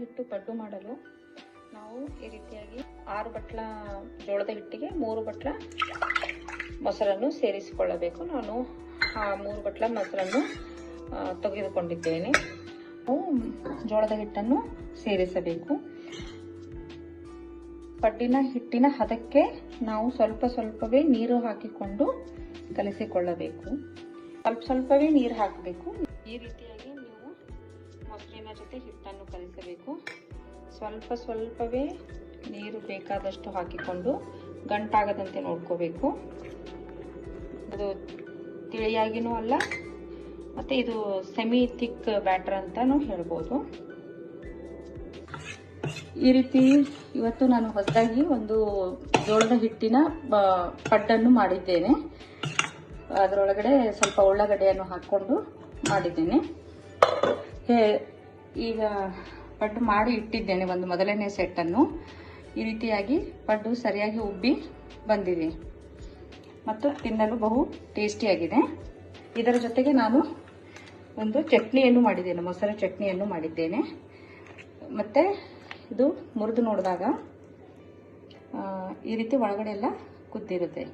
ಹಿಟ್ಟು ಪಡ್ಡು ಮಾಡಲು ನಾವು ಈ ರೀತಿಯಾಗಿ 6 ಬಟ್ಲ ಜೋಳದ ಹಿಟ್ಟಿಗೆ 3 ಬಟ್ಲ ಮೊಸರನ್ನು ಸೇರಿಸಿಕೊಳ್ಳಬೇಕು. ನಾನು 3 ಬಟ್ಲ ಮೊಸರನ್ನು ತೆಗೆದುಕೊಂಡಿದ್ದೇನೆ. ನಾವು ಜೋಳದ ಹಿಟ್ಟನ್ನು ಸೇರಿಸಬೇಕು. ಪಡ್ಡಿನ ಹಿಟ್ಟಿನ ಹದಕ್ಕೆ ನಾವು ಸ್ವಲ್ಪವೇ ನೀರು ಹಾಕಿಕೊಂಡು ಕಲಿಸಿಕೊಳ್ಳಬೇಕು. ಸ್ವಲ್ಪವೇ ನೀರು ಹಾಕಬೇಕು. ಈ ರೀತಿಯಾಗಿ ನೀವು ಮೊಸರಿನ ಜೊತೆ ಹಿಟ್ಟನ್ನು ಕಲಿಸಬೇಕು. ಸ್ವಲ್ಪವೇ ನೀರು ಬೇಕಾದಷ್ಟು ಹಾಕಿಕೊಂಡು ಗಂಟಾಗದಂತೆ ನೋಡ್ಕೋಬೇಕು. ಅದು ತಿಳಿಯಾಗಿನೂ ಅಲ್ಲ, ಮತ್ತು ಇದು ಸೆಮಿ ಥಿಕ್ ಬ್ಯಾಟರ್ ಅಂತಾನು ಹೇಳ್ಬೋದು. ಈ ರೀತಿ ಇವತ್ತು ನಾನು ಹೊಸದಾಗಿ ಒಂದು ಜೋಳದ ಹಿಟ್ಟಿನ ಪಡ್ಡನ್ನು ಮಾಡಿದ್ದೇನೆ. ಅದರೊಳಗಡೆ ಸ್ವಲ್ಪ ಉಳ್ಳಾಗಡ್ಡೆಯನ್ನು ಹಾಕ್ಕೊಂಡು ಮಾಡಿದ್ದೇನೆ. ಈಗ ಪಡ್ಡು ಮಾಡಿ ಇಟ್ಟಿದ್ದೇನೆ ಒಂದು ಮೊದಲನೇ ಸೆಟ್ಟನ್ನು. ಈ ರೀತಿಯಾಗಿ ಪಡ್ಡು ಸರಿಯಾಗಿ ಉಬ್ಬಿ ಬಂದಿದೆ ಮತ್ತು ತಿನ್ನಲು ಬಹು ಟೇಸ್ಟಿಯಾಗಿದೆ. ಇದರ ಜೊತೆಗೆ ನಾನು ಒಂದು ಚಟ್ನಿಯನ್ನು ಮಾಡಿದ್ದೇನೆ, ಮೊಸರು ಚಟ್ನಿಯನ್ನು ಮಾಡಿದ್ದೇನೆ. ಮತ್ತು ಇದು ಮುರಿದು ನೋಡಿದಾಗ ಈ ರೀತಿ ಒಳಗಡೆ ಎಲ್ಲ ಕುದ್ದಿರುತ್ತೆ.